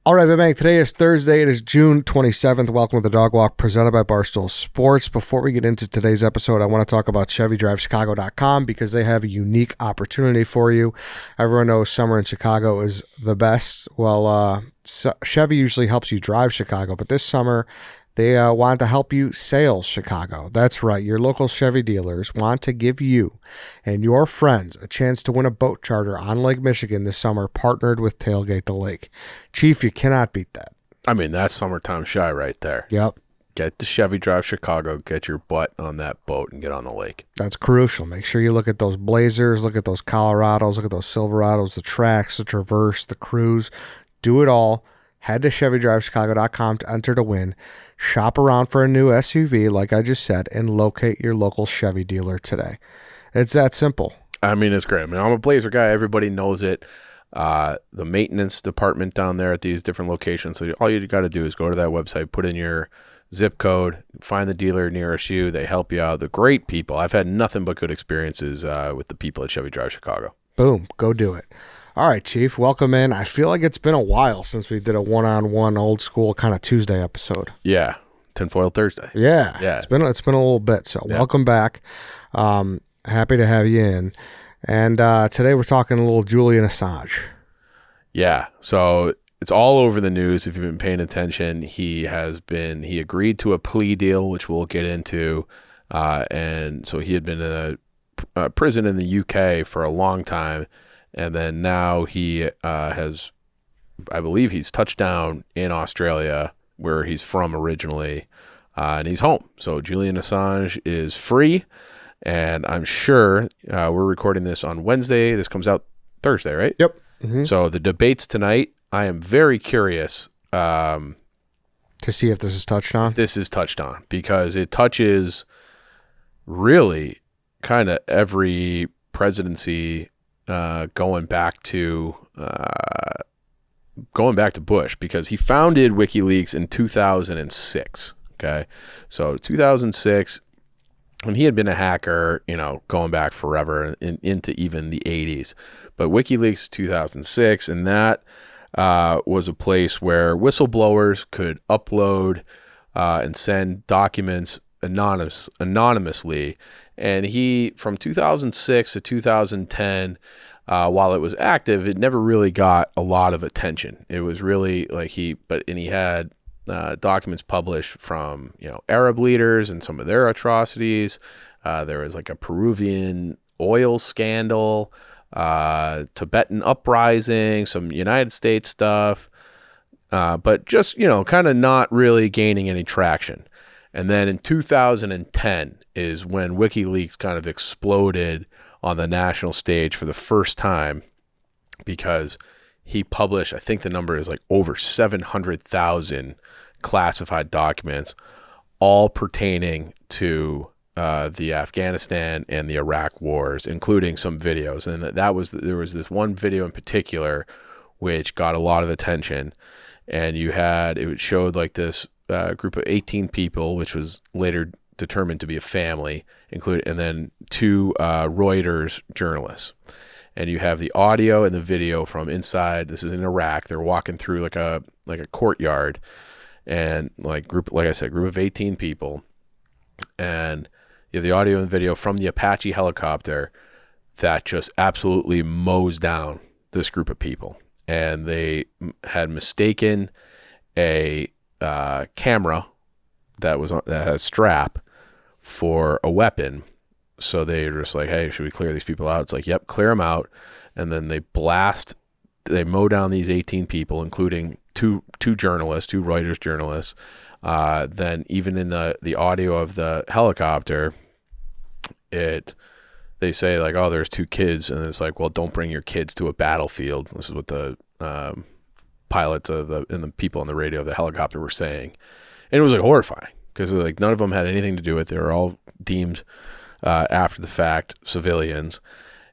All right, Big Bang. Today is Thursday. It is June 27th. Welcome to the Dog Walk presented by Barstool Sports. Before we get into today's episode, I want to talk about ChevyDriveChicago.com because they have a unique opportunity for you. Everyone knows summer in Chicago is the best. Well, Chevy usually helps you drive Chicago, but this summer they want to help you sail Chicago. That's right. Your local Chevy dealers want to give you and your friends a chance to win a boat charter on Lake Michigan this summer, partnered with Tailgate the Lake. Chief, you cannot beat that. I mean, that's summertime shy right there. Yep. Get to Chevy Drive Chicago, get your butt on that boat, and get on the lake. That's crucial. Make sure you look at those Blazers, look at those Colorados, look at those Silverados, the Trax, the Traverse, the Cruise. Do it all. Head to ChevyDriveChicago.com to enter to win. Shop around for a new SUV, like I just said, and locate your local Chevy dealer today. It's that simple. I mean, it's great. I mean, I'm a Blazer guy. Everybody knows it. The maintenance department down there at these different locations. So all you got to do is go to that website, put in your zip code, find the dealer nearest you. They help you out. They're great people. I've had nothing but good experiences with the people at Chevy Drive Chicago. Boom. Go do it. All right, Chief, welcome in. I feel like it's been a while since we did a one-on-one old school kind of Tuesday episode. Yeah, Tinfoil Thursday. Yeah. It's been a little bit, so welcome back. Happy to have you in. And today we're talking a little Julian Assange. Yeah, so it's all over the news if you've been paying attention. He agreed to a plea deal, which we'll get into. And so he had been in a prison in the UK for a long time. And then now he I believe he's touched down in Australia, where he's from originally, and he's home. So Julian Assange is free, and I'm sure we're recording this on Wednesday. This comes out Thursday, right? Yep. Mm-hmm. So the debates tonight, I am very curious to see if this is touched on. Because it touches really kind of every presidency going back to Bush, because he founded WikiLeaks in 2006. Okay, so 2006, when he had been a hacker, going back forever into even the 80s. But WikiLeaks is 2006, and that was a place where whistleblowers could upload and send documents anonymously. And he, from 2006 to 2010, while it was active, it never really got a lot of attention. It was really like he had documents published from, Arab leaders and some of their atrocities. There was like a Peruvian oil scandal, Tibetan uprising, some United States stuff, but just, kind of not really gaining any traction. And then in 2010 is when WikiLeaks kind of exploded on the national stage for the first time, because he published, I think the number is like over 700,000 classified documents, all pertaining to the Afghanistan and the Iraq wars, including some videos. And there was this one video in particular which got a lot of attention, and it showed like this group of 18 people, which was later determined to be a family, and then two Reuters journalists. And you have the audio and the video from inside. This is in Iraq. They're walking through like a courtyard, and group of 18 people. And you have the audio and video from the Apache helicopter that just absolutely mows down this group of people. And they had mistaken a camera that had a strap for a weapon. So they were just like, hey, should we clear these people out? It's like, yep, clear them out. And then they mow down these 18 people, including two Reuters journalists. Then even in the audio of the helicopter, they say like, oh, there's two kids. And it's like, well, don't bring your kids to a battlefield. This is what the pilots and the people on the radio of the helicopter were saying. And it was like horrifying, because like none of them had anything to do with it. They were all deemed after the fact civilians.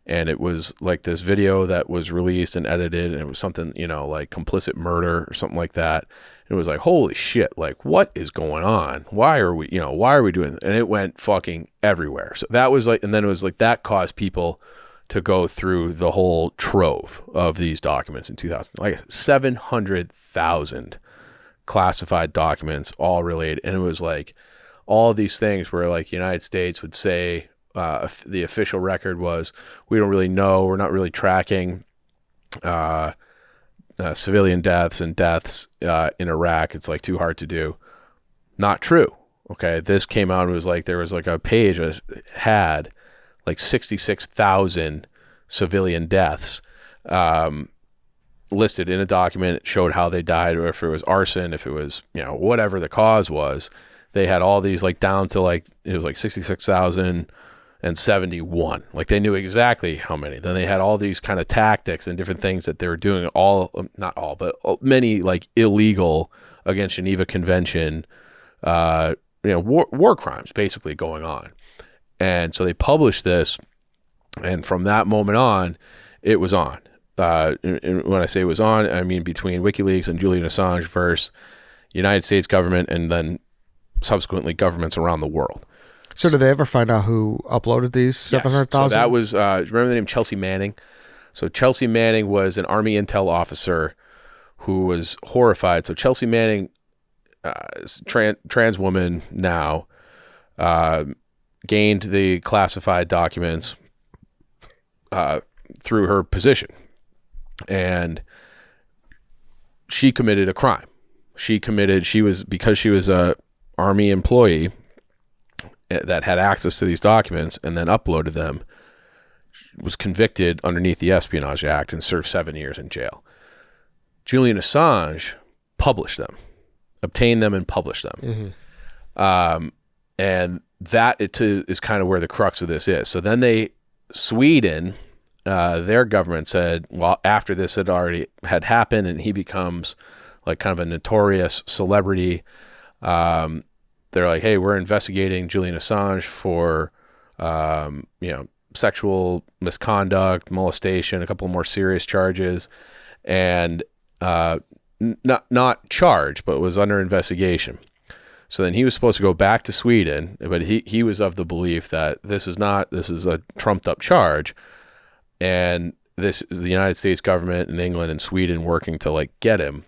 And it was like this video that was released and edited, and it was something, like complicit murder or something like that. And it was like, holy shit, like what is going on? Why are we doing this? And it went fucking everywhere. So that was like, and then it was like that caused people to go through the whole trove of these documents in 2000. Like I said, 700,000 classified documents, all related. And it was like all of these things where like the United States would say, the official record was, we don't really know, we're not really tracking civilian deaths and deaths in Iraq. It's like too hard to do. Not true. Okay. This came out and was like, there was like a page that had like 66,000 civilian deaths listed in a document. It showed how they died, or if it was arson, if it was, whatever the cause was. They had all these like down to like, it was like 66,071. Like they knew exactly how many. Then they had all these kind of tactics and different things that they were doing, not all, but many like illegal against Geneva Convention, war crimes basically going on. And so they published this, and from that moment on, it was on. And when I say it was on, I mean between WikiLeaks and Julian Assange versus United States government, and then subsequently governments around the world. So did they ever find out who uploaded these 700,000? Yes. So that was, remember the name Chelsea Manning? So Chelsea Manning was an Army intel officer who was horrified. So Chelsea Manning, trans woman now, gained the classified documents through her position. And she committed a crime. Because she was a Army employee that had access to these documents and then uploaded them, was convicted underneath the Espionage Act and served 7 years in jail. Julian Assange published them, obtained them and published them. Mm-hmm. And that is kind of where the crux of this is. So then Sweden, their government said, well, after this had already had happened and he becomes like kind of a notorious celebrity, they're like, hey, we're investigating Julian Assange for, sexual misconduct, molestation, a couple more serious charges, and not charged, but was under investigation. So then he was supposed to go back to Sweden, but he was of the belief that this is a trumped up charge, and this is the United States government and England and Sweden working to like get him.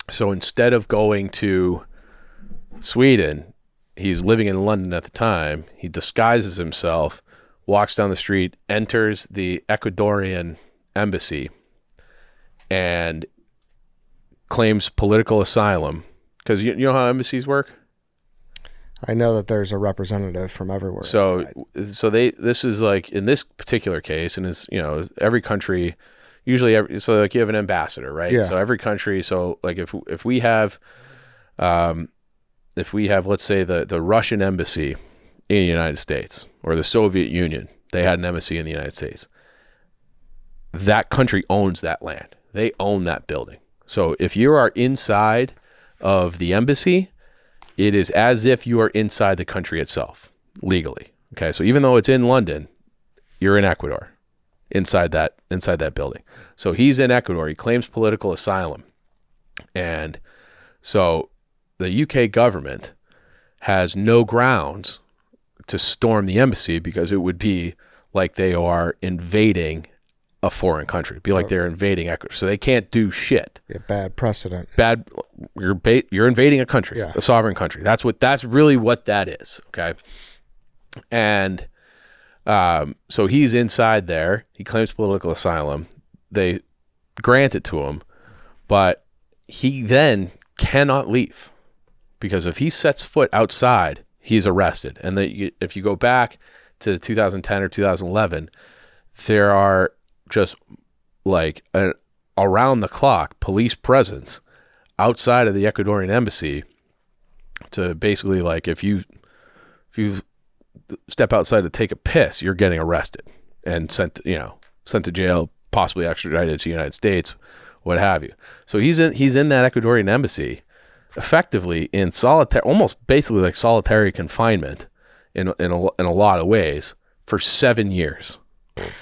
So instead of going to Sweden, he's living in London at the time. He disguises himself, walks down the street, enters the Ecuadorian embassy, and claims political asylum. Because you know how embassies work? I know that there's a representative from everywhere. So this is like in this particular case, and it's every country, usually so like you have an ambassador, right? Yeah. So every country. So like if we have let's say the Russian embassy in the United States, or the Soviet Union, they had an embassy in the United States. That country owns that land. They own that building. So if you are inside of the embassy, it is as if you are inside the country itself, legally. Okay, so even though it's in London, you're in Ecuador, inside that building. So he's in Ecuador. He claims political asylum. And so the UK government has no grounds to storm the embassy, because it would be like they are invading a foreign country. It'd be like they're invading Ecuador. So they can't do shit. Yeah, bad precedent. You're invading a country, yeah. A sovereign country. That's really what that is. Okay. And so he's inside there. He claims political asylum. They grant it to him, but he then cannot leave, because if he sets foot outside, he's arrested. And if you go back to 2010 or 2011, there are just like around the clock police presence outside of the Ecuadorian embassy to basically, like, if you step outside to take a piss, you're getting arrested and sent to jail, possibly extradited to the United States, what have you. So he's in that Ecuadorian embassy, effectively in solitary, almost basically like solitary confinement in a lot of ways, for 7 years,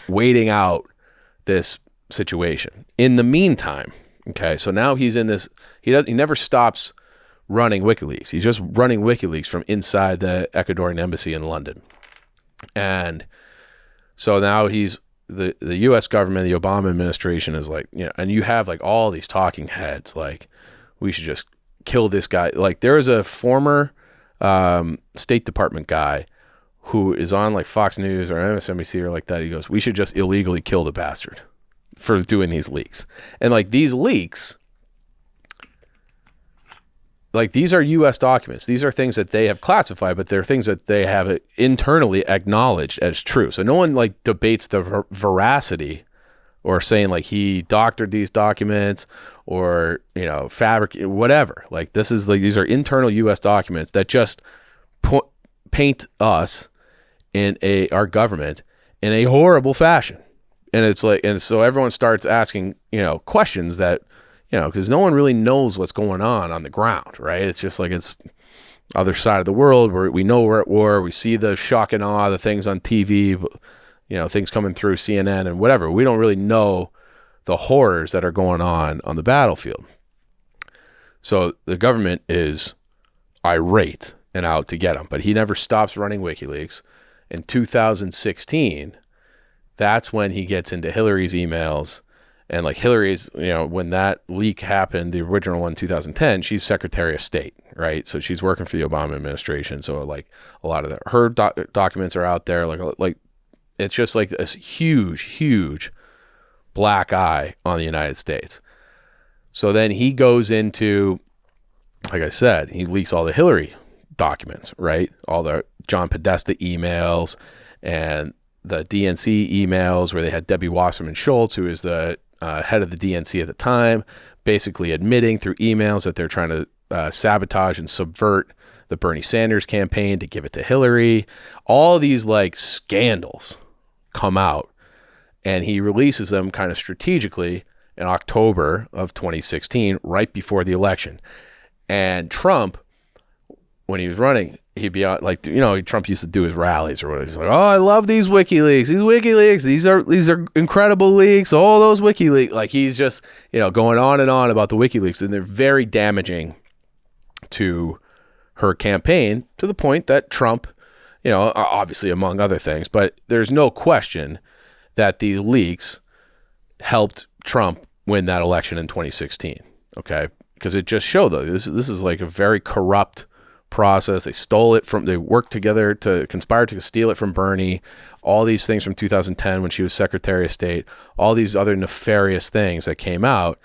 waiting out this situation. In the meantime, okay, so now he's in this, he never stops running WikiLeaks. He's just running WikiLeaks from inside the Ecuadorian embassy in London. And so now he's the U.S. government, the Obama administration is like, and you have like all these talking heads, like we should just kill this guy. Like there is a former State Department guy who is on like Fox News or MSNBC or like that. He goes, we should just illegally kill the bastard for doing these leaks. And like these leaks, like these are U.S. documents. These are things that they have classified, but they're things that they have internally acknowledged as true. So no one like debates the veracity or saying like he doctored these documents or, fabric, whatever. Like this is like, these are internal U.S. documents that just paint us in our government in a horrible fashion. And it's like, and so everyone starts asking, questions that, because no one really knows what's going on the ground, right? It's just like it's other side of the world where we know we're at war. We see the shock and awe, the things on TV, things coming through CNN and whatever. We don't really know the horrors that are going on the battlefield. So the government is irate and out to get him, but he never stops running WikiLeaks. In 2016, that's when he gets into Hillary's emails. And like Hillary's, when that leak happened, the original one in 2010, she's Secretary of State, right? So she's working for the Obama administration. So like a lot of her documents are out there. Like it's just like this huge black eye on the United States. So then he goes into, like I said, he leaks all the Hillary documents, right? All the John Podesta emails and the DNC emails where they had Debbie Wasserman Schultz, who is the head of the DNC at the time, basically admitting through emails that they're trying to sabotage and subvert the Bernie Sanders campaign to give it to Hillary. All these like scandals come out, and he releases them kind of strategically in October of 2016, right before the election. And Trump, when he was running, he'd be on like, Trump used to do his rallies or whatever. He's like, oh, I love these WikiLeaks. These are incredible leaks. All those WikiLeaks. Like he's just, going on and on about the WikiLeaks, and they're very damaging to her campaign to the point that Trump, obviously among other things, but there's no question that these leaks helped Trump win that election in 2016. Okay. Because it just showed though, this is like a very corrupt process. They worked together to conspire to steal it from Bernie, all these things from 2010 when she was Secretary of State, all these other nefarious things that came out.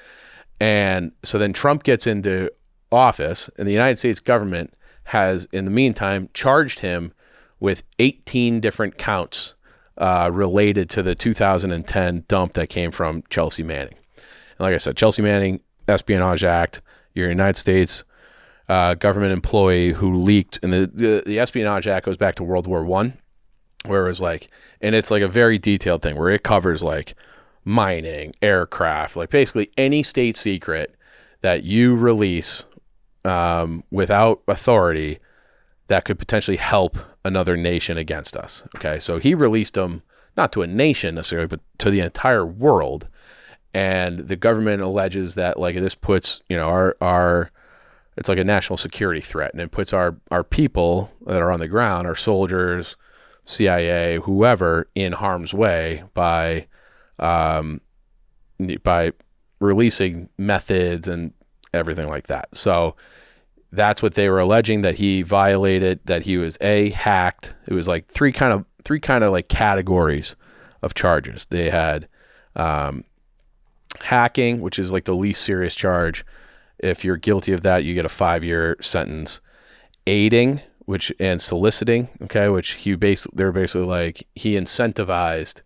And so then Trump gets into office, and the United States government has, in the meantime, charged him with 18 different counts related to the 2010 dump that came from Chelsea Manning. And like I said, Chelsea Manning, Espionage Act, you're a United States government employee who leaked, and the Espionage Act goes back to World War I, where it was like, and it's like a very detailed thing where it covers like mining, aircraft, like basically any state secret that you release without authority that could potentially help another nation against us. Okay, so he released them not to a nation necessarily, but to the entire world. And the government alleges that like this puts, our it's like a national security threat, and it puts our people that are on the ground, our soldiers, CIA, whoever, in harm's way by releasing methods and everything like that. So that's what they were alleging that he violated, that he was hacked. It was like three kind of like categories of charges. They had hacking, which is like the least serious charge. If you're guilty of that, you get a 5-year sentence. Aiding, and soliciting, okay, which they're basically like he incentivized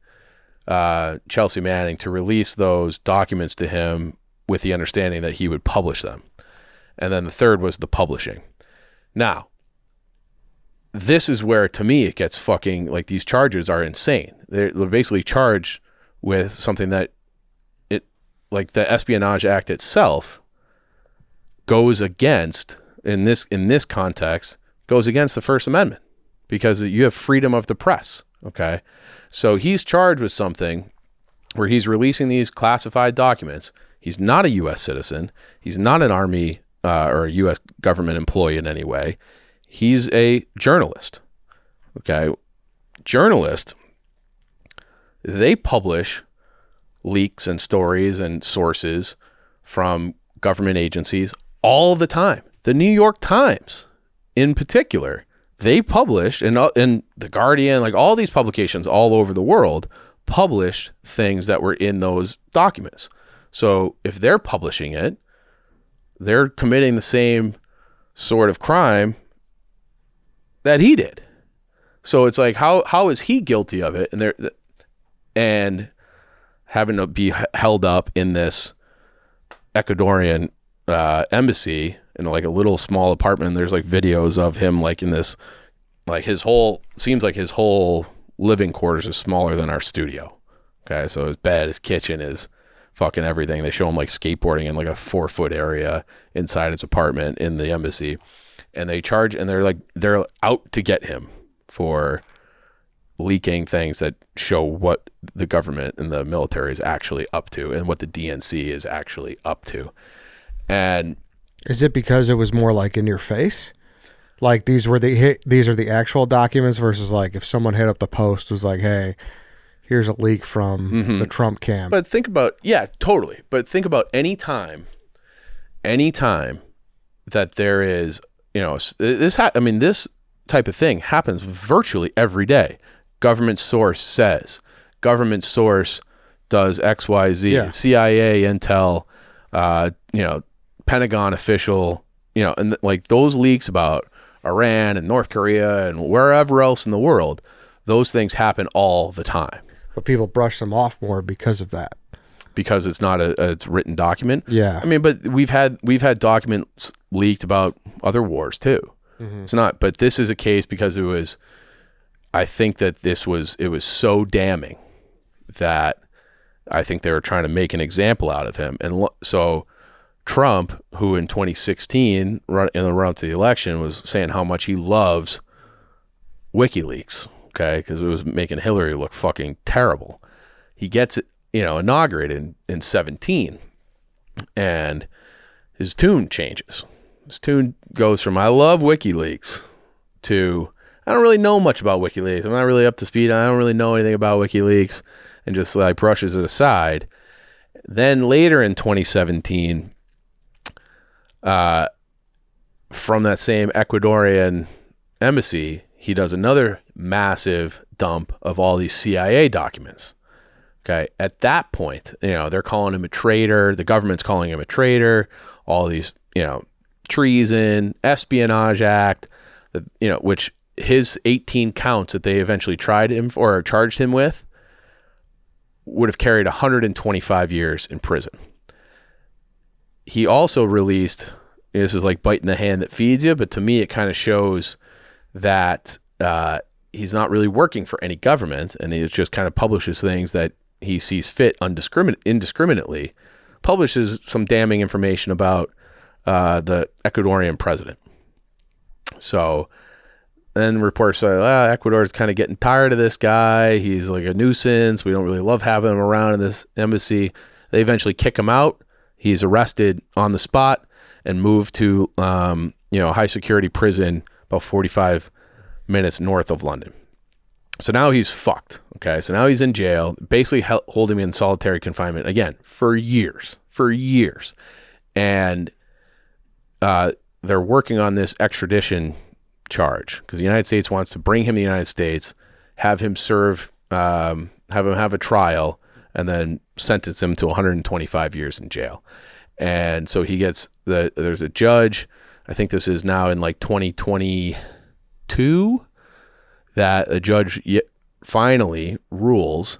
Chelsea Manning to release those documents to him with the understanding that he would publish them. And then the third was the publishing. Now, this is where, to me, it gets fucking, like, these charges are insane. They're basically charged with something that like the Espionage Act itself goes against, in this context, goes against the First Amendment, because you have freedom of the press. Okay. So he's charged with something where he's releasing these classified documents. He's not a U.S. citizen. He's not an Army or a U.S. government employee in any way. He's a journalist. Okay. Journalist they publish leaks and stories and sources from government agencies all the time. The New York Times, in particular, they published, and The Guardian, like all these publications all over the world, published things that were in those documents. So if they're publishing it, they're committing the same sort of crime that he did. So it's like, how is he guilty of it? And having to be held up in this Ecuadorian embassy in like a little small apartment. And there's like videos of him like in this, like his whole living quarters is smaller than our studio. Okay, so his bed, his kitchen, is fucking everything. They show him like skateboarding in like a 4-foot area inside his apartment in the embassy, and they're out to get him for leaking things that show what the government and the military is actually up to and what the DNC is actually up to. And is it because it was more like in your face? Like these are the actual documents versus like if someone hit up the Post was like, hey, here's a leak from the Trump camp. But think about, yeah, totally. But think about any time that there is, this type of thing happens virtually every day. Government source says, government source does XYZ, Yeah. CIA intel, Pentagon official, and like those leaks about Iran and North Korea and wherever else in the world, those things happen all the time. But people brush them off more because of that. Because it's not a written document. Yeah. I mean, but we've had documents leaked about other wars too. Mm-hmm. It's not, but this is a case because I think that it was so damning that I think they were trying to make an example out of him. And so Trump, who in 2016, in the run to the election, was saying how much he loves WikiLeaks, okay, because it was making Hillary look fucking terrible. He gets it, inaugurated in 2017, and his tune changes. His tune goes from "I love WikiLeaks" to "I don't really know much about WikiLeaks. I'm not really up to speed. I don't really know anything about WikiLeaks," and just like brushes it aside. Then later in 2017, from that same Ecuadorian embassy, he does another massive dump of all these CIA documents. Okay. At that point, they're calling him a traitor. The government's calling him a traitor. All these, treason, Espionage Act, which his 18 counts that they eventually tried him for or charged him with would have carried 125 years in prison. He also released, this is like biting the hand that feeds you, but to me, it kind of shows that he's not really working for any government, and he just kind of publishes things that he sees fit indiscriminately, publishes some damning information about the Ecuadorian president. So then reports say, Ecuador's kind of getting tired of this guy. He's like a nuisance. We don't really love having him around in this embassy. They eventually kick him out. He's arrested on the spot and moved to high security prison about 45 minutes north of London. So now he's fucked. Okay, so now he's in jail, basically holding him in solitary confinement again for years. And they're working on this extradition charge because the United States wants to bring him to the United States, have him serve, have him have a trial, and then sentence him to 125 years in jail. And so he gets there's a judge, I think this is now in like 2022, that a judge finally rules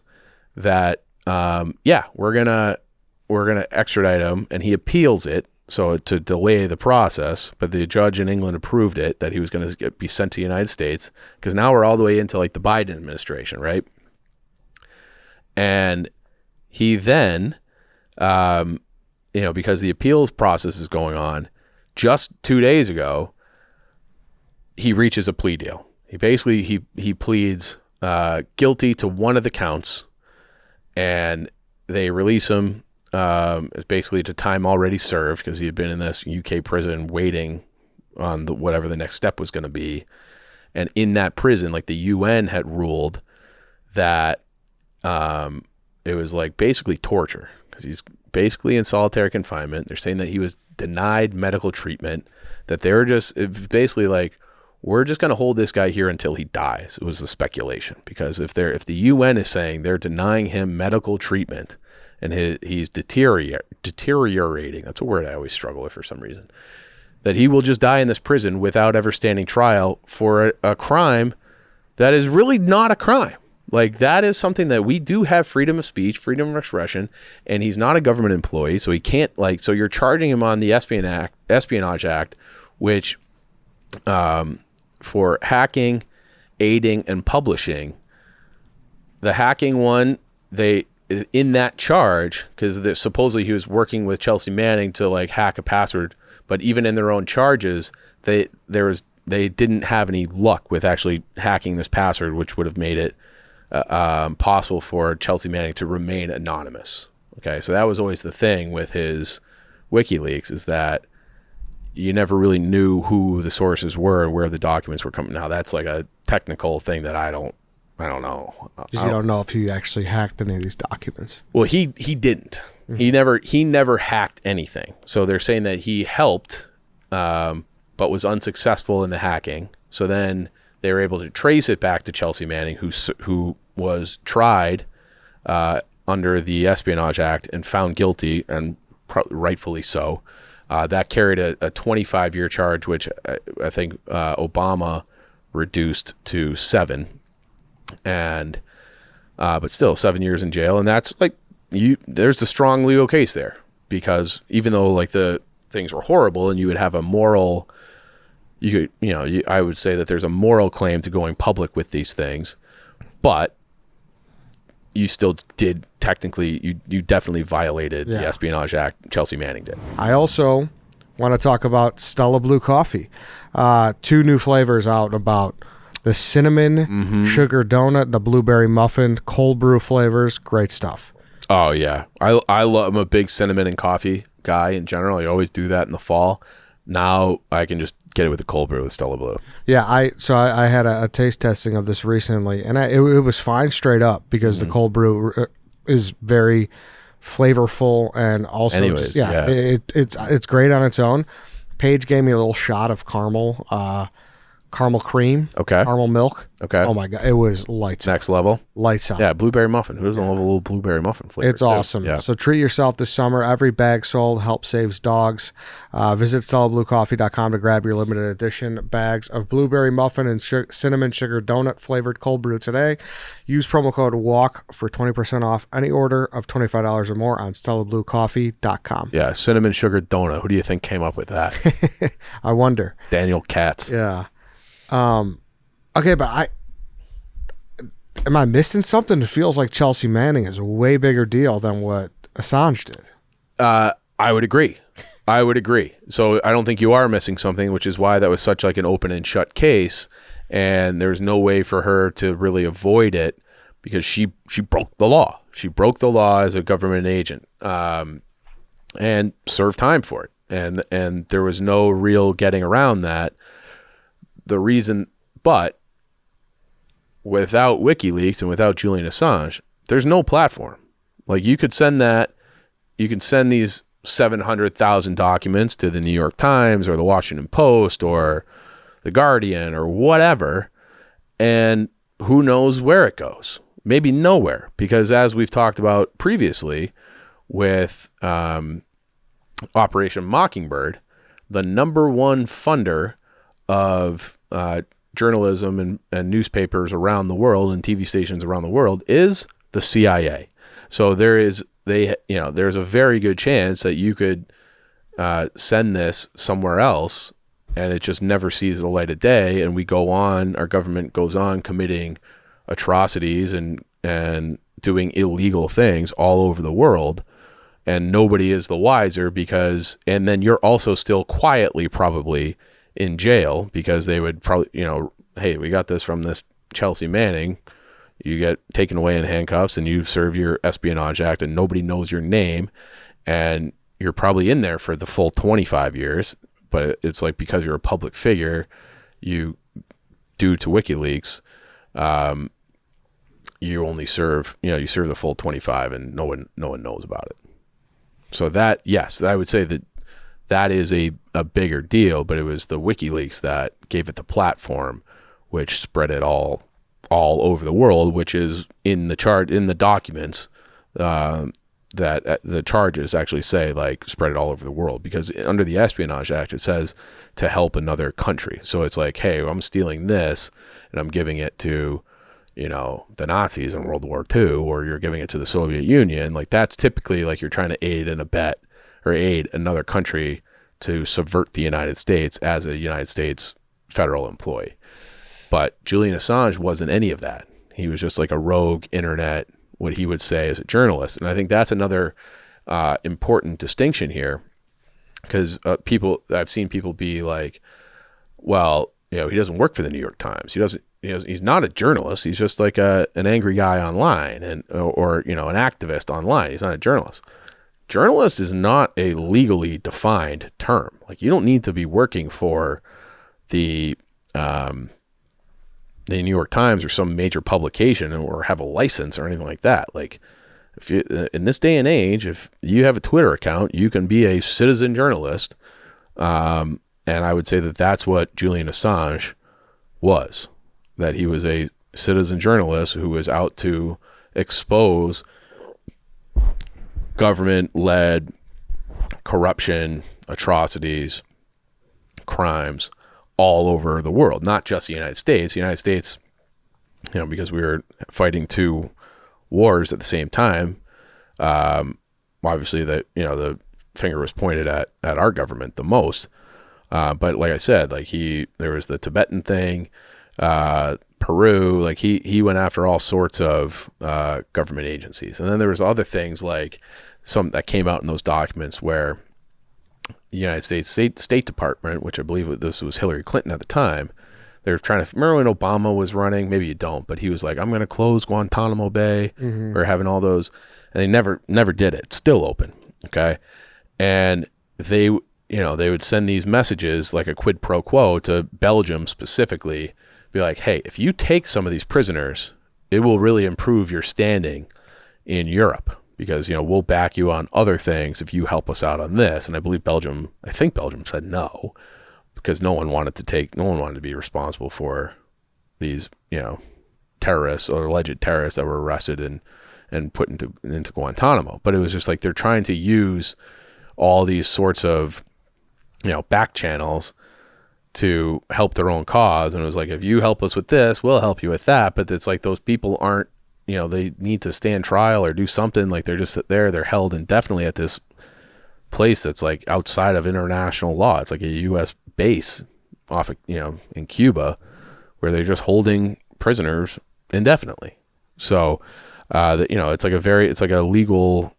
that we're gonna extradite him, and he appeals it so to delay the process, but the judge in England approved it that he was going to be sent to the United States, because now we're all the way into like the Biden administration, right? And he then because the appeals process is going on, just 2 days ago he reaches a plea deal. He basically he pleads guilty to one of the counts, and they release him. It's basically to time already served because he had been in this UK prison waiting on whatever the next step was going to be. And in that prison, like the UN had ruled that it was like basically torture because he's basically in solitary confinement. They're saying that he was denied medical treatment, that they were just basically like, we're just going to hold this guy here until he dies. It was the speculation, because if the UN is saying they're denying him medical treatment and he's deteriorating, that's a word I always struggle with for some reason, that he will just die in this prison without ever standing trial for a crime that is really not a crime. Like, that is something that we do have freedom of speech, freedom of expression, and he's not a government employee, so he can't, like, so you're charging him on the Espionage Act, which for hacking, aiding, and publishing. The hacking one, they, in that charge, because supposedly he was working with Chelsea Manning to like hack a password, but even in their own charges, they didn't have any luck with actually hacking this password, which would have made it possible for Chelsea Manning to remain anonymous. Okay, so that was always the thing with his WikiLeaks, is that you never really knew who the sources were and where the documents were coming. Now that's like a technical thing that I don't know. Because you don't know if he actually hacked any of these documents. Well, he didn't. Mm-hmm. He never hacked anything. So they're saying that he helped, but was unsuccessful in the hacking. So then they were able to trace it back to Chelsea Manning, who was tried under the Espionage Act and found guilty, and rightfully so. That carried a 25-year charge, which I think Obama reduced to 7, and but still 7 years in jail. And that's like, there's a strong legal case there, because even though like the things were horrible, and you would have a moral, I would say that there's a moral claim to going public with these things, but you still did technically, you definitely violated the Espionage Act. Chelsea Manning did. I also want to talk about Stella Blue coffee. 2 new flavors out about the cinnamon sugar donut, the blueberry muffin, cold brew flavors. Great stuff. Oh yeah, I'm a big cinnamon and coffee guy in general. I always do that in the fall. Now I can just get it with the cold brew with Stella Blue. Yeah, I had a taste testing of this recently, and it was fine straight up, because the cold brew is very flavorful, and also it's great on its own. Paige gave me a little shot of caramel cream, caramel milk. Oh my god, it was lights next level. Lights out. Yeah, blueberry muffin. Who doesn't love a little blueberry muffin flavor? It's awesome. Yeah. So treat yourself this summer. Every bag sold helps saves dogs. Visit StellaBlueCoffee.com to grab your limited edition bags of blueberry muffin and cinnamon sugar donut flavored cold brew today. Use promo code WALK for 20% off any order of $25 or more on StellaBlueCoffee.com. Yeah, cinnamon sugar donut. Who do you think came up with that? I wonder. Daniel Katz. Yeah. Okay, but am I missing something? It feels like Chelsea Manning is a way bigger deal than what Assange did. I would agree. So I don't think you are missing something, which is why that was such like an open and shut case, and there's no way for her to really avoid it, because she broke the law. She broke the law as a government agent, and served time for it. And there was no real getting around that. The reason, but without WikiLeaks and without Julian Assange, there's no platform. Like, you can send these 700,000 documents to the New York Times or the Washington Post or the Guardian or whatever, and who knows where it goes? Maybe nowhere, because as we've talked about previously with Operation Mockingbird, the number one funder of journalism and newspapers around the world and TV stations around the world is the CIA. So there's a very good chance that you could send this somewhere else, and it just never sees the light of day, and our government goes on committing atrocities and doing illegal things all over the world, and nobody is the wiser, and then you're also still quietly probably in jail, because they would probably, hey, we got this from this Chelsea Manning. You get taken away in handcuffs and you serve your Espionage Act, and nobody knows your name, and you're probably in there for the full 25 years. But it's like, because you're a public figure, you, due to WikiLeaks, you only serve, you serve the full 25 and no one knows about it. So that, yes, I would say that is a bigger deal, but it was the WikiLeaks that gave it the platform, which spread it all over the world, which is in the documents, that the charges actually say like spread it all over the world, because under the Espionage Act, it says to help another country. So it's like, hey, I'm stealing this and I'm giving it to, the Nazis in World War II, or you're giving it to the Soviet Union. Like that's typically like you're trying to aid and abet or aid another country to subvert the United States as a United States federal employee. But Julian Assange wasn't any of that. He was just like a rogue internet, what he would say as a journalist. And I think that's another important distinction here, because I've seen people be like, well, he doesn't work for the New York Times. He's not a journalist. He's just like an angry guy online or an activist online. He's not a journalist. Journalist is not a legally defined term. Like, you don't need to be working for the New York Times or some major publication or have a license or anything like that. Like, if you, in this day and age, if you have a Twitter account, you can be a citizen journalist. And I would say that that's what Julian Assange was, that he was a citizen journalist who was out to expose government-led corruption, atrocities, crimes all over the world, not just the United States. The United States, because we were fighting two wars at the same time, obviously that, the finger was pointed at our government the most. But like I said, like there was the Tibetan thing, Peru, like he went after all sorts of government agencies. And then there was other things like some that came out in those documents where the United States State Department, which I believe this was Hillary Clinton at the time, they were trying to, remember when Obama was running? Maybe you don't, but he was like, I'm going to close Guantanamo Bay. Mm-hmm. We're having all those, and they never did it. It's still open. Okay. And they would send these messages like a quid pro quo to Belgium specifically, be like, hey, if you take some of these prisoners, it will really improve your standing in Europe, because, we'll back you on other things if you help us out on this. And I think Belgium said no, because no one wanted to be responsible for these, terrorists or alleged terrorists that were arrested and put into Guantanamo. But it was just like, they're trying to use all these sorts of, back channels to help their own cause. And it was like, if you help us with this, we'll help you with that. But it's like, those people aren't, they need to stand trial or do something. Like, they're just there, they're held indefinitely at this place that's like outside of international law. It's like a U.S. base off, in Cuba, where they're just holding prisoners indefinitely. So, it's like a legal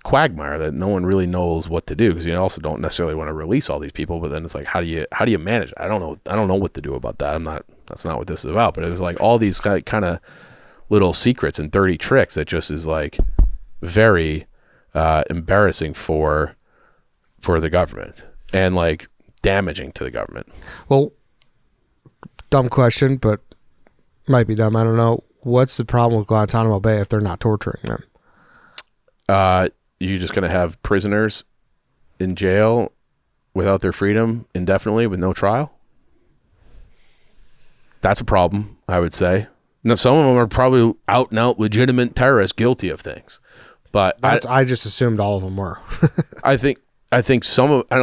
quagmire that no one really knows what to do, because you also don't necessarily want to release all these people. But then it's like, how do you manage it? I don't know what to do about that. That's not what this is about. But it was like all these kind of little secrets and dirty tricks that just is like very embarrassing for the government and like damaging to the government. Well, Dumb question, but might be dumb. I don't know. What's the problem with Guantanamo Bay if they're not torturing them? You're just going to have prisoners in jail without their freedom indefinitely with no trial? That's a problem, I would say. Now, some of them are probably out and out legitimate terrorists guilty of things, but I just assumed all of them were. I think some of, I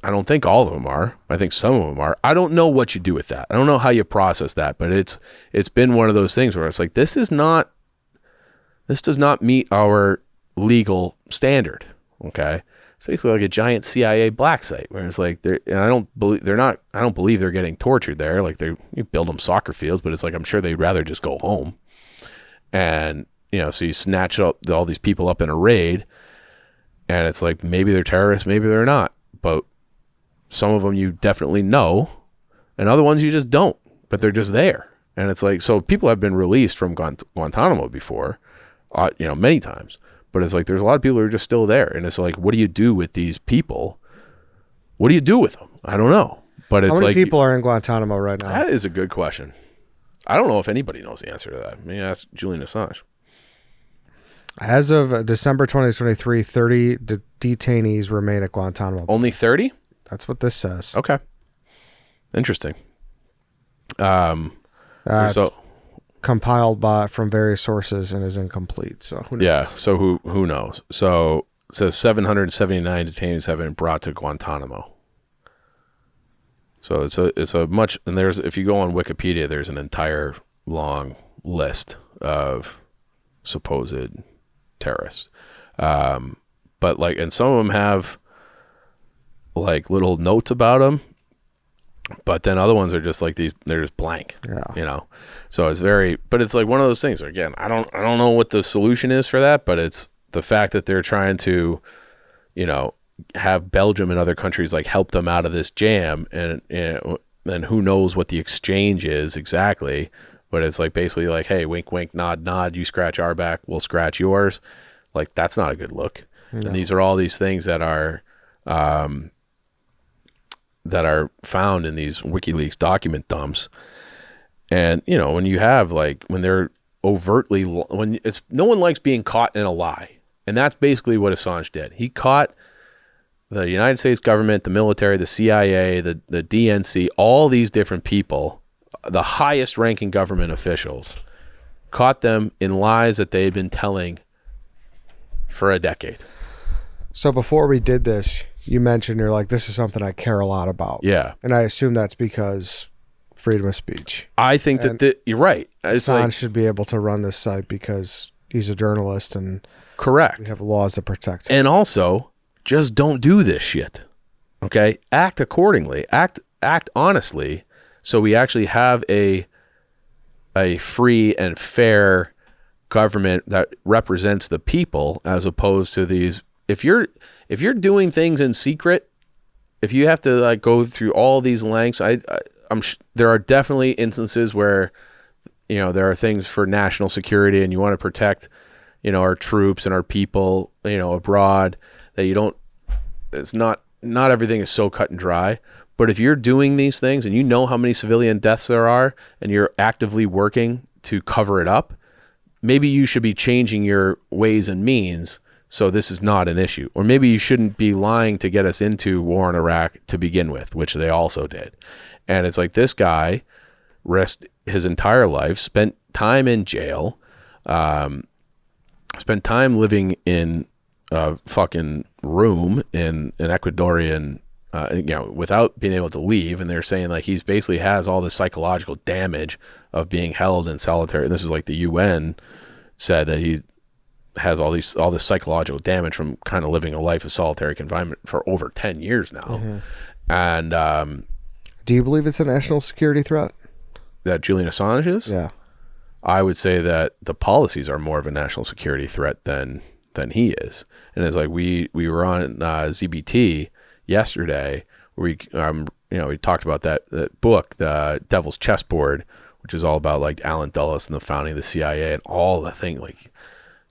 don't think all of them are. I think some of them are. I don't know what you do with that. I don't know how you process that, but it's been one of those things where it's like, this does not meet our legal standard. Okay. It's basically like a giant CIA black site where it's like, I don't believe they're getting tortured there. Like, you build them soccer fields, but it's like, I'm sure they'd rather just go home. And, so you snatch up all these people up in a raid, and it's like, maybe they're terrorists, maybe they're not, but some of them you definitely know, and other ones you just don't, but they're just there. And it's like, so people have been released from Guantanamo before, many times. But it's like, there's a lot of people who are just still there. And it's like, what do you do with these people? What do you do with them? I don't know. But it's like, how many people are in Guantanamo right now? That is a good question. I don't know if anybody knows the answer to that. Maybe ask Julian Assange. As of December 2023, 30 detainees remain at Guantanamo Bay. Only 30? That's what this says. Okay. Interesting. It's compiled from various sources and is incomplete. So who knows? Yeah. So who knows? So it says 779 detainees have been brought to Guantanamo. So it's a much, and there's, if you go on Wikipedia, there's an entire long list of supposed terrorists. But like, and some of them have like little notes about them, but then other ones are just like these, they're just blank, you know? So it's but it's like one of those things. Again, I don't know what the solution is for that, but it's the fact that they're trying to, you know, have Belgium and other countries like help them out of this jam, and who knows what the exchange is exactly, but it's like basically like, hey, wink wink, nod nod, you scratch our back, we'll scratch yours. Like, that's not a good look. No. And these are all these things that are found in these WikiLeaks document dumps. And you know, when you have like, when they're overtly, when it's, no one likes being caught in a lie, and that's basically what Assange did. He caught the United States government, the military, the CIA, the DNC, all these different people, the highest ranking government officials, caught them in lies that they had been telling for a decade. So before we did this, you mentioned you're like, this is something I care a lot about. Yeah. And I assume that's because freedom of speech. I think that you're right. Assange should be able to run this site because he's a journalist, and correct. We have laws that protect him. And also, just don't do this shit. Okay? Act accordingly. Act honestly, so we actually have a free and fair government that represents the people, as opposed to these. If you're doing things in secret, if you have to like go through all these lengths, there are definitely instances where, you know, there are things for national security, and you want to protect, you know, our troops and our people, you know, abroad, that you don't, it's not everything is so cut and dry. But if you're doing these things and you know how many civilian deaths there are, and you're actively working to cover it up, maybe you should be changing your ways and means so this is not an issue. Or maybe you shouldn't be lying to get us into war in Iraq to begin with, which they also did. And it's like, this guy risked his entire life, spent time in jail, spent time living in a fucking room in an Ecuadorian, you know, without being able to leave. And they're saying like he's basically has all the psychological damage of being held in solitary. And this is like the UN said that he has all this psychological damage from kind of living a life of solitary confinement for over 10 years now. Mm-hmm. And do you believe it's a national security threat? That Julian Assange is? Yeah. I would say that the policies are more of a national security threat than he is. And it's like we were on ZBT yesterday, where we talked about that book, The Devil's Chessboard, which is all about like Allen Dulles and the founding of the CIA and all the thing, like,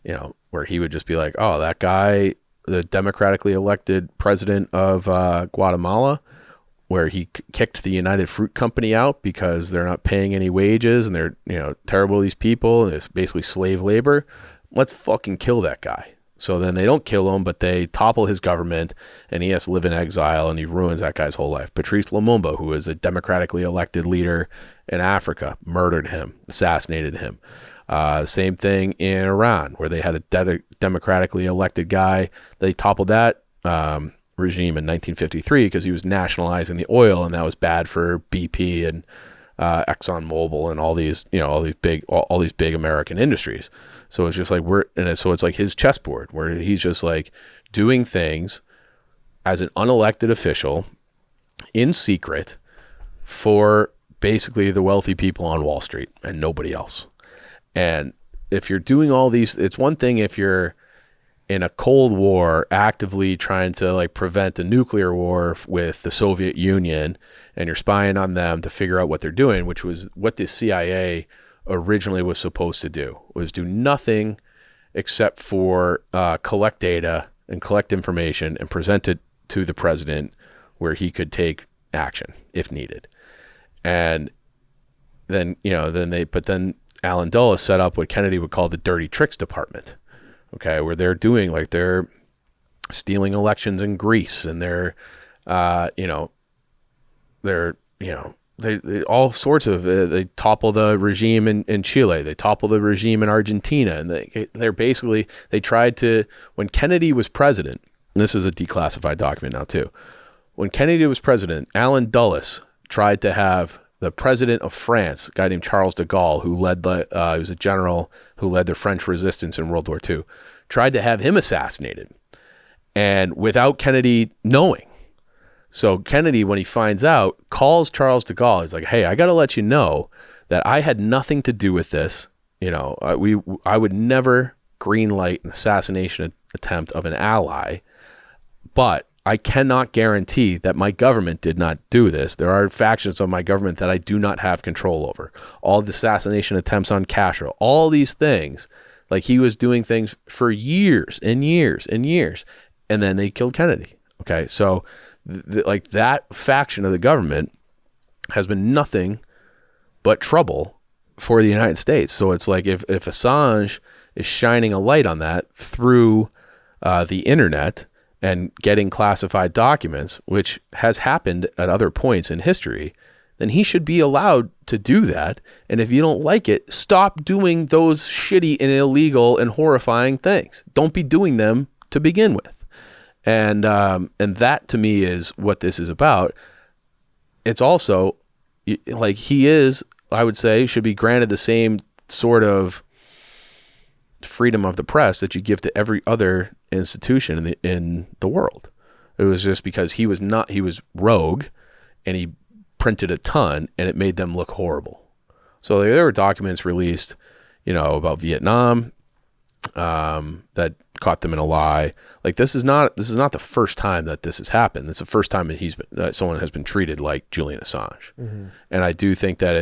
you know, where he would just be like, oh, that guy, the democratically elected president of Guatemala, where he kicked the United Fruit Company out because they're not paying any wages and they're, you know, terrible, these people, and it's basically slave labor. Let's fucking kill that guy. So then they don't kill him, but they topple his government, and he has to live in exile, and he ruins that guy's whole life. Patrice Lumumba, who is a democratically elected leader in Africa, murdered him, assassinated him. Same thing in Iran, where they had a democratically elected guy. They toppled that regime in 1953 because he was nationalizing the oil, and that was bad for BP and ExxonMobil and all these big American industries. So it's just like so it's like his chessboard, where he's just like doing things as an unelected official in secret for basically the wealthy people on Wall Street and nobody else. And if you're doing all these, it's one thing if you're in a Cold War actively trying to like prevent a nuclear war with the Soviet Union, and you're spying on them to figure out what they're doing, which was what the CIA originally was supposed to do, was do nothing except for collect data and collect information and present it to the president, where he could take action if needed. And then Alan Dulles set up what Kennedy would call the dirty tricks department, okay, where they're doing like they're stealing elections in Greece, and they're they all sorts of they topple the regime in Chile, they topple the regime in Argentina, and they tried to, when Kennedy was president, and this is a declassified document now too, when Kennedy was president, Alan Dulles tried to have the president of France, a guy named Charles de Gaulle, who led he was a general who led the French resistance in World War II, tried to have him assassinated, and without Kennedy knowing. So Kennedy, when he finds out, calls Charles de Gaulle. He's like, "Hey, I got to let you know that I had nothing to do with this. I would never greenlight an assassination attempt of an ally, but I cannot guarantee that my government did not do this. There are factions of my government that I do not have control over. All the assassination attempts on Castro, all these things, like he was doing things for years and years and years, and then they killed Kennedy." Okay, so like that faction of the government has been nothing but trouble for the United States. So it's like if Assange is shining a light on that through the internet and getting classified documents, which has happened at other points in history, then he should be allowed to do that. And if you don't like it, stop doing those shitty and illegal and horrifying things. Don't be doing them to begin with. And that to me is what this is about. It's also like he is, I would say, should be granted the same sort of freedom of the press that you give to every other institution in the world. It was just because he was rogue, and he printed a ton, and it made them look horrible. So there were documents released, about Vietnam, that caught them in a lie. Like this is not the first time that this has happened. It's the first time that someone has been treated like Julian Assange. Mm-hmm. And I do think that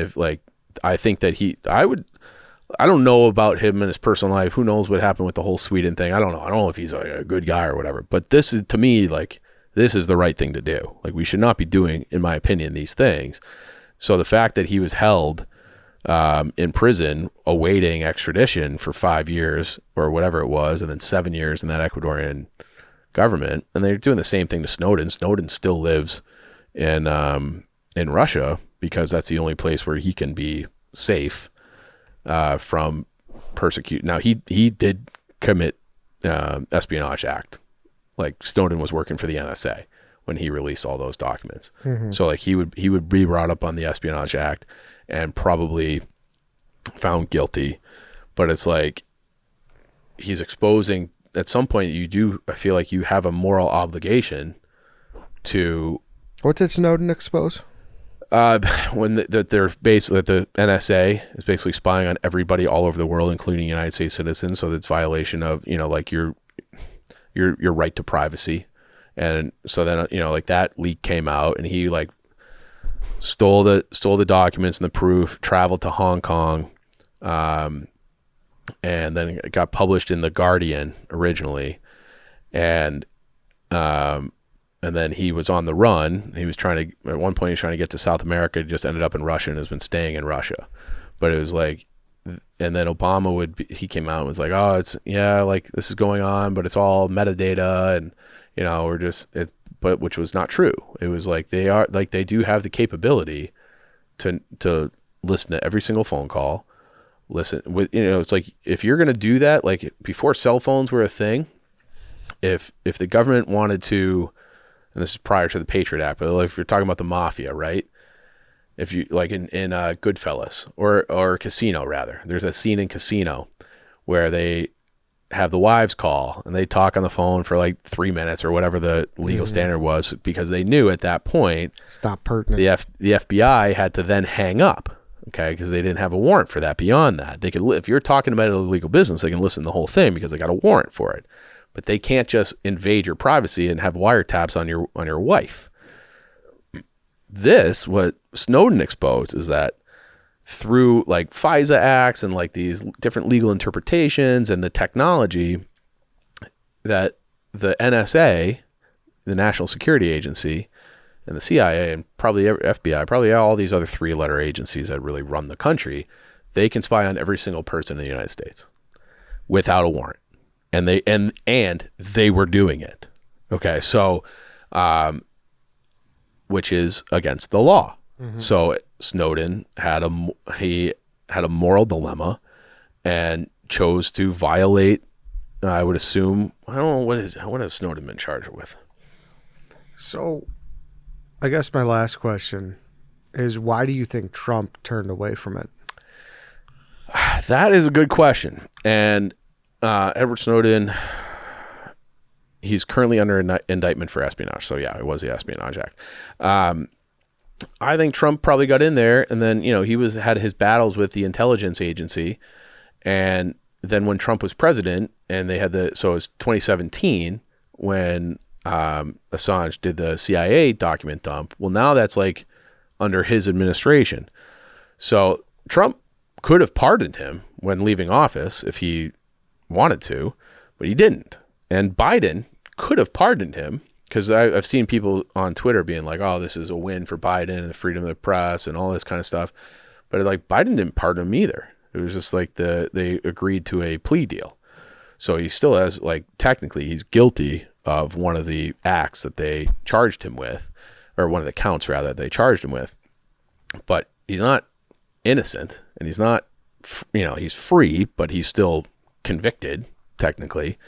I don't know about him in his personal life. Who knows what happened with the whole Sweden thing? I don't know if he's like a good guy or whatever. But this is, to me, like this is the right thing to do. Like we should not be doing, in my opinion, these things. So the fact that he was held in prison awaiting extradition for 5 years or whatever it was, and then 7 years in that Ecuadorian government, and they're doing the same thing to Snowden. Snowden still lives in Russia because that's the only place where he can be safe from persecution. Now he did commit Espionage Act. Like Snowden was working for the NSA when he released all those documents. Mm-hmm. So like he would be brought up on the Espionage Act and probably found guilty. But it's like he's exposing, at some point I feel like you have a moral obligation to. What did Snowden expose? When they're basically, the NSA is basically spying on everybody all over the world, including United States citizens. So that's violation of, like your right to privacy. And so then, like that leak came out, and he like stole the documents and the proof, traveled to Hong Kong, and then it got published in The Guardian originally. And then he was on the run. He was at one point he was trying to get to South America, just ended up in Russia and has been staying in Russia. But it was like, and then Obama he came out and was like, oh, it's, yeah, like this is going on, but it's all metadata, and but which was not true. It was like they do have the capability to listen to every single phone call, listen with, it's like, if you're going to do that, like before cell phones were a thing, if the government wanted to, and this is prior to the Patriot Act, but like if you're talking about the mafia, right? If you like in Goodfellas or Casino, rather, there's a scene in Casino where they have the wives call and they talk on the phone for like 3 minutes or whatever the legal standard was, because they knew at that point, stop pertinent. The FBI had to then hang up, okay, because they didn't have a warrant for that. Beyond that, they could, if you're talking about an illegal business, they can listen to the whole thing because they got a warrant for it. But they can't just invade your privacy and have wiretaps on your wife. What Snowden exposed is that through like FISA acts and like these different legal interpretations and the technology, that the NSA, the National Security Agency, and the CIA and probably FBI, probably all these other 3-letter agencies that really run the country, they can spy on every single person in the United States without a warrant. And they were doing it. Okay. So, which is against the law. Mm-hmm. So Snowden had a moral dilemma and chose to violate, I would assume, I don't know, what has Snowden been charged with? So I guess my last question is, why do you think Trump turned away from it? That is a good question. And Edward Snowden, he's currently under indictment for espionage. So yeah, it was the Espionage Act. I think Trump probably got in there, and then, he had his battles with the intelligence agency. And then when Trump was president and they had so it was 2017 when Assange did the CIA document dump. Well, now that's like under his administration. So Trump could have pardoned him when leaving office if he wanted to, but he didn't. And Biden could have pardoned him, because I've seen people on Twitter being like, oh, this is a win for Biden and the freedom of the press and all this kind of stuff. But like, Biden didn't pardon him either. It was just like they agreed to a plea deal. So he still has, like, technically he's guilty of one of the acts that they charged him with, or one of the counts rather that they charged him with. But he's not innocent, and he's not, he's free, but he's still convicted technically.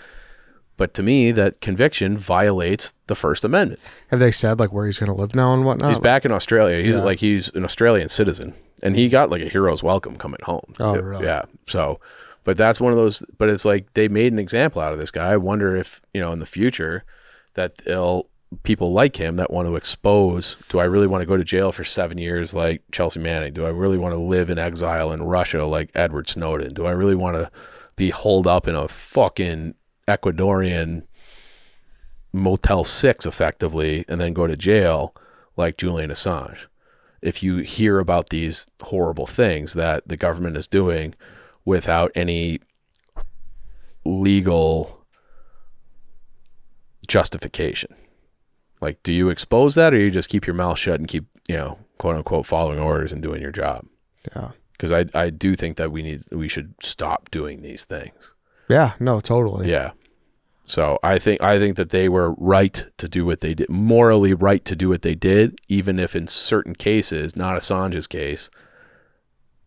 But to me, that conviction violates the First Amendment. Have they said like where he's going to live now and whatnot? He's back in Australia. He's an Australian citizen, and he got like a hero's welcome coming home. Oh, really? Yeah. So, but that's one of those. But it's like they made an example out of this guy. I wonder if in the future that people like him that want to expose. Do I really want to go to jail for 7 years like Chelsea Manning? Do I really want to live in exile in Russia like Edward Snowden? Do I really want to be holed up in a fucking Ecuadorian Motel 6 effectively and then go to jail like Julian Assange? If you hear about these horrible things that the government is doing without any legal justification, like, do you expose that, or you just keep your mouth shut and keep, quote unquote, following orders and doing your job? Yeah. Because I do think that we should stop doing these things. Yeah, no, totally. Yeah. So I think that they were right to do what they did, morally right to do what they did, even if in certain cases, not Assange's case,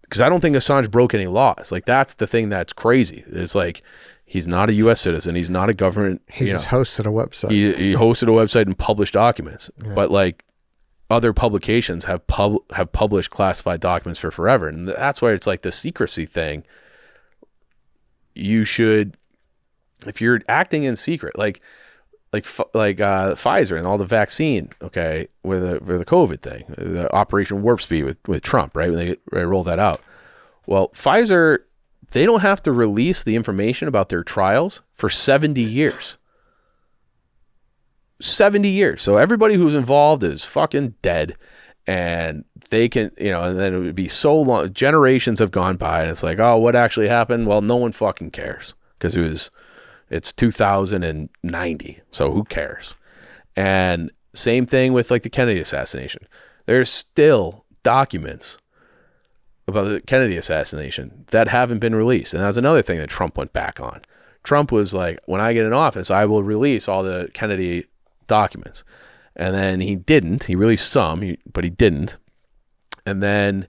because I don't think Assange broke any laws. Like, that's the thing that's crazy. It's like, he's not a U.S. citizen. He's not a government. He just hosted a website. He hosted a website and published documents. Yeah. But like, other publications have published classified documents for forever, and that's why it's like the secrecy thing. You should, if you're acting in secret, like Pfizer and all the vaccine, okay, with the COVID thing, the Operation Warp Speed with Trump, right? When they rolled that out. Well, Pfizer, they don't have to release the information about their trials for 70 years. 70 years. So everybody who's involved is fucking dead, and they can, and then it would be so long. Generations have gone by, and it's like, oh, what actually happened? Well, no one fucking cares, because it's 2090. So who cares? And same thing with like the Kennedy assassination. There's still documents about the Kennedy assassination that haven't been released. And that's another thing that Trump went back on. Trump was like, when I get in office, I will release all the Kennedy documents. And then he didn't. He released some, but he didn't. And then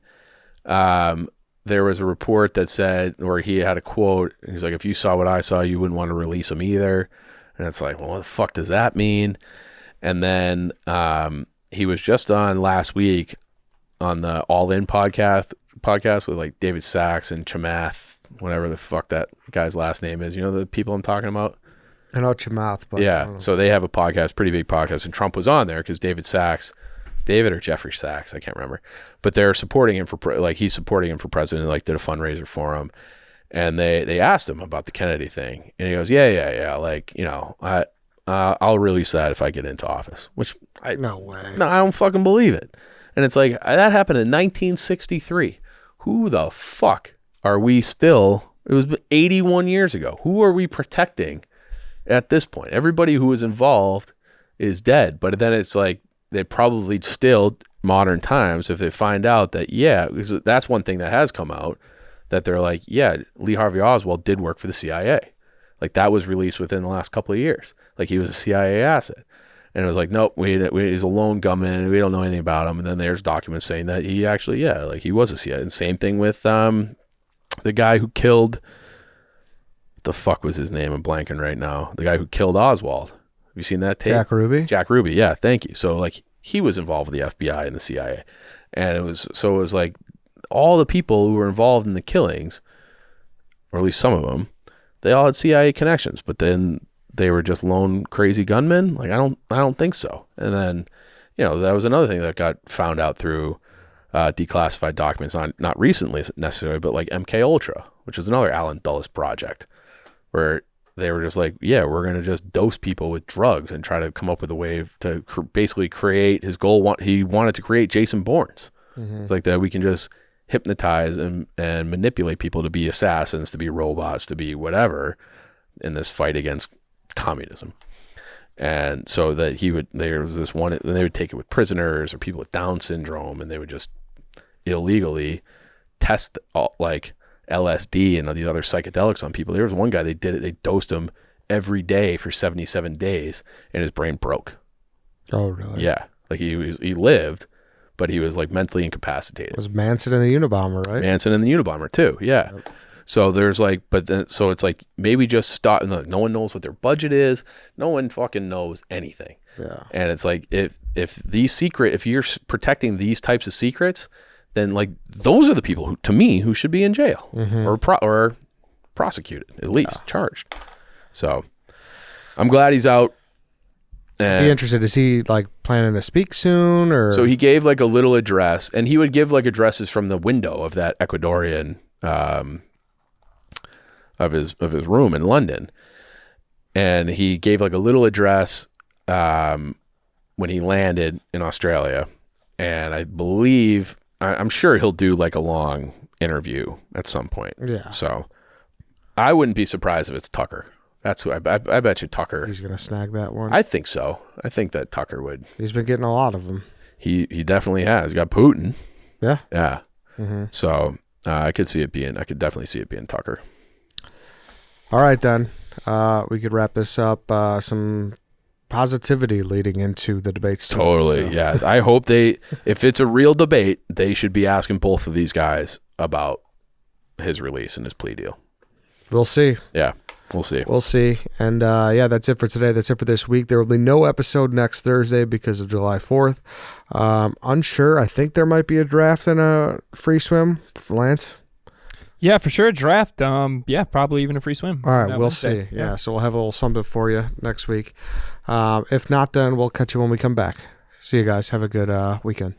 there was a report that said, where he had a quote, he's like, if you saw what I saw, you wouldn't want to release them either. And it's like, well, what the fuck does that mean? And then he was just on last week on the All In podcast with like David Sachs and Chamath, whatever the fuck that guy's last name is. You know the people I'm talking about? I know Chamath, but yeah. So they have a podcast, pretty big podcast, and Trump was on there because David or Jeffrey Sachs, I can't remember, but they're supporting him he's supporting him for president, like did a fundraiser for him. And they asked him about the Kennedy thing, and he goes, yeah. Like, I'll release that if I get into office, which no way. No, I don't fucking believe it. And it's like, that happened in 1963. Who the fuck are we still? It was 81 years ago. Who are we protecting at this point? Everybody who was involved is dead. But then it's like, they probably still, modern times, if they find out that, because that's one thing that has come out, that they're like, Lee Harvey Oswald did work for the CIA. Like, that was released within the last couple of years. Like, he was a CIA asset. And it was like, nope, he's a lone gunman. We don't know anything about him. And then there's documents saying that he actually, like, he was a CIA. And same thing with the guy who killed, the fuck was his name? I'm blanking right now. The guy who killed Oswald. Have you seen that tape? Jack Ruby? Jack Ruby, yeah, thank you. So, like, he was involved with the FBI and the CIA. And it was like all the people who were involved in the killings, or at least some of them, they all had CIA connections, but then they were just lone crazy gunmen. Like, I don't think so. And then, that was another thing that got found out through declassified documents, not recently necessarily, but like MKUltra, which is another Alan Dulles project, where they were just like, we're going to just dose people with drugs and try to come up with a way to basically create his goal. He wanted to create Jason Bournes. Mm-hmm. It's like that we can just hypnotize and manipulate people to be assassins, to be robots, to be whatever in this fight against communism. And so that there was this one, and they would take it with prisoners or people with Down syndrome, and they would just illegally test like LSD and these other psychedelics on people. There was one guy, they dosed him every day for 77 days and his brain broke. Oh, really? Yeah. Like he lived, but he was like mentally incapacitated. It was Manson and the Unabomber, right? Manson and the Unabomber too. Yeah. Yep. So there's like, but then, so it's like, maybe just stop. No one knows what their budget is. No one fucking knows anything. Yeah. And it's like, if you're protecting these types of secrets, then like those are the people who, to me, who should be in jail or prosecuted, at least charged. So I'm glad he's out. And be interested. Is he like planning to speak soon, or? So he gave like a little address, and he would give like addresses from the window of that Ecuadorian of his room in London, and he gave like a little address when he landed in Australia, and I believe I'm sure he'll do like a long interview at some point. Yeah. So I wouldn't be surprised if it's Tucker. That's who I bet you Tucker. He's going to snag that one. I think so. I think that Tucker would. He's been getting a lot of them. He definitely has. He got Putin. Yeah. Yeah. Mm-hmm. So I could definitely see it being Tucker. All right, then. We could wrap this up. Some positivity leading into the debates. Totally. So. Yeah. I hope if it's a real debate, they should be asking both of these guys about his release and his plea deal. We'll see. Yeah. We'll see. We'll see. And that's it for today. That's it for this week. There will be no episode next Thursday because of July 4th. Unsure. I think there might be a draft and a free swim. Lance? Yeah, for sure. A draft. Probably even a free swim. All right. We'll see. Yeah. So we'll have a little something for you next week. If not, then we'll catch you when we come back. See you guys. Have a good weekend.